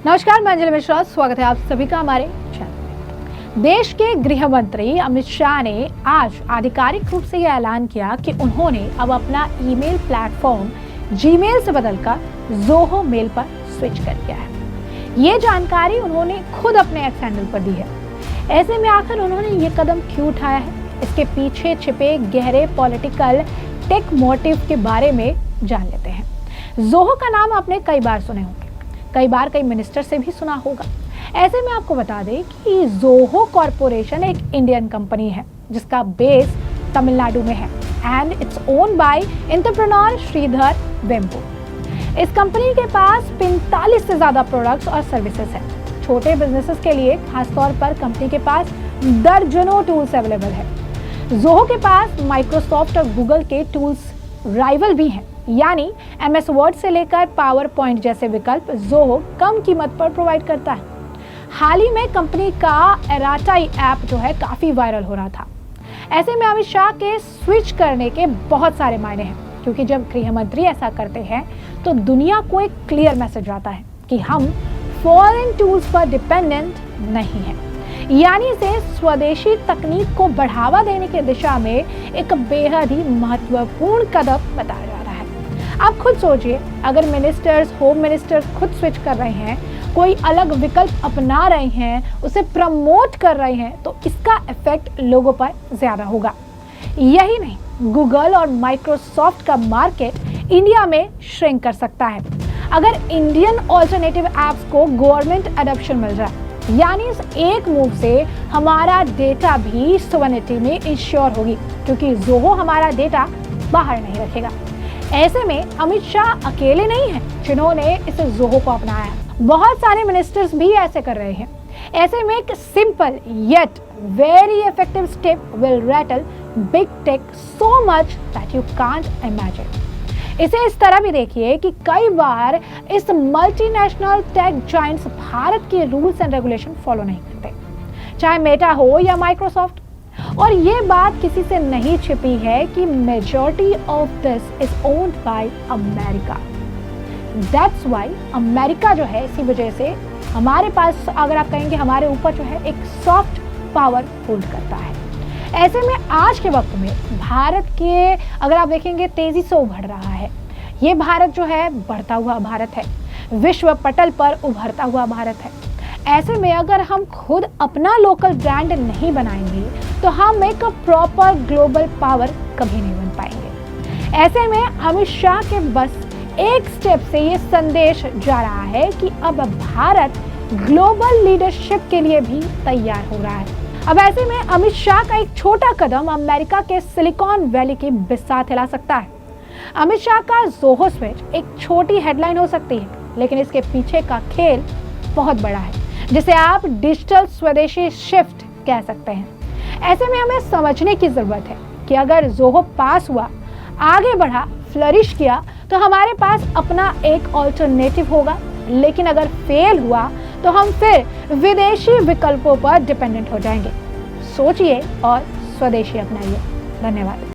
नमस्कार, मैं अंजलि मिश्रा। स्वागत है आप सभी का हमारे चैनल में। देश के गृह मंत्री अमित शाह ने आज आधिकारिक रूप से यह ऐलान किया कि उन्होंने अब अपना ईमेल प्लेटफॉर्म जीमेल से बदलकर ज़ोहो मेल पर स्विच कर दिया है। ये जानकारी उन्होंने खुद अपने एक्स हैंडल पर दी है। ऐसे में आखिर उन्होंने ये कदम क्यों उठाया है, इसके पीछे छिपे गहरे पॉलिटिकल टेक मोटिव के बारे में जान लेते हैं। ज़ोहो का नाम आपने कई बार सुने होंगे, कई बार कई मिनिस्टर से भी सुना होगा। ऐसे में आपको बता दें कि ज़ोहो कॉरपोरेशन एक इंडियन कंपनी है जिसका बेस तमिलनाडु में है and its own by entrepreneur Sridhar Vembu. इस कंपनी के पास 45 से ज़्यादा प्रोडक्ट्स और सर्विसेज हैं। छोटे बिजनेसेस के लिए खासतौर पर कंपनी के पास दर्जनों टूल्स अवेलेबल है। ज़ोहो के पास माइक्रोसॉफ्ट और गूगल के टूल्स राइवल भी हैं, यानी MS वर्ड से लेकर पावर पॉइंट जैसे विकल्प ज़ोहो कम कीमत पर प्रोवाइड करता है। हाल ही में कंपनी का एराटाई ऐप जो है काफ़ी वायरल हो रहा था। ऐसे में अमित शाह के स्विच करने के बहुत सारे मायने हैं, क्योंकि जब गृह मंत्री ऐसा करते हैं तो दुनिया को एक क्लियर मैसेज आता है कि हम फॉरेन टूल्स पर डिपेंडेंट नहीं हैं। यानी इसे स्वदेशी तकनीक को बढ़ावा देने की दिशा में एक बेहद ही महत्वपूर्ण कदम बताया जा रहा है। आप खुद सोचिए, अगर मिनिस्टर्स, होम मिनिस्टर्स खुद स्विच कर रहे हैं, कोई अलग विकल्प अपना रहे हैं, उसे प्रमोट कर रहे हैं, तो इसका इफेक्ट लोगों पर ज़्यादा होगा। यही नहीं, गूगल और माइक्रोसॉफ्ट का मार्केट इंडिया में श्रिंक कर सकता है अगर इंडियन ऑल्टरनेटिव ऐप्स को गवर्नमेंट एडॉप्शन मिल जाए। यानी इस एक मूव से हमारा डेटा भी सोवरेनिटी में इंश्योर होगी, क्योंकि ज़ोहो हमारा डेटा बाहर नहीं रखेगा। ऐसे में अमित शाह अकेले नहीं हैं जिन्होंने इस ज़ोहो को अपनाया है। बहुत सारे मिनिस्टर्स भी ऐसे कर रहे हैं। ऐसे में एक simple yet very effective step will rattle big tech so much that you can't imagine. इसे इस तरह भी देखिए कि कई बार इस मल्टीनेशनल टेक जायंट्स भारत के रूल्स एंड रेगुलेशन फॉलो नहीं करते, चाहे मेटा हो या माइक्रोसॉफ्ट। और ये बात किसी से नहीं छिपी है कि majority of this is owned by America. That's why America जो है, इसी वजह से हमारे पास, अगर आप कहेंगे, हमारे ऊपर जो है एक सॉफ्ट पावर होल्ड करता है। ऐसे में आज के वक्त में भारत के, अगर आप देखेंगे, तेजी से उभर रहा है। ये भारत जो है बढ़ता हुआ भारत है, विश्व पटल पर उभरता हुआ भारत है। ऐसे में अगर हम खुद अपना लोकल ब्रांड नहीं बनाएंगे तो हम एक प्रॉपर ग्लोबल पावर कभी नहीं बन पाएंगे। ऐसे में अमित शाह के बस एक स्टेप से ये संदेश जा रहा है कि अब भारत ग्लोबल लीडरशिप के लिए भी तैयार हो रहा है। अब ऐसे में अमित शाह का एक छोटा कदम अमेरिका के सिलिकॉन वैली की बिसात हिला सकता है। अमित शाह का ज़ोहो स्विच एक छोटी हेडलाइन हो सकती है, लेकिन इसके पीछे का खेल बहुत बड़ा है, जिसे आप डिजिटल स्वदेशी शिफ्ट कह सकते हैं। ऐसे में हमें समझने की जरूरत है कि अगर ज़ोहो पास हुआ, आगे बढ़ा, फ्लरिश किया, तो हमारे पास अपना एक ऑल्टरनेटिव होगा। लेकिन अगर फेल हुआ तो हम फिर विदेशी विकल्पों पर डिपेंडेंट हो जाएंगे। सोचिए और स्वदेशी अपनाइए। धन्यवाद।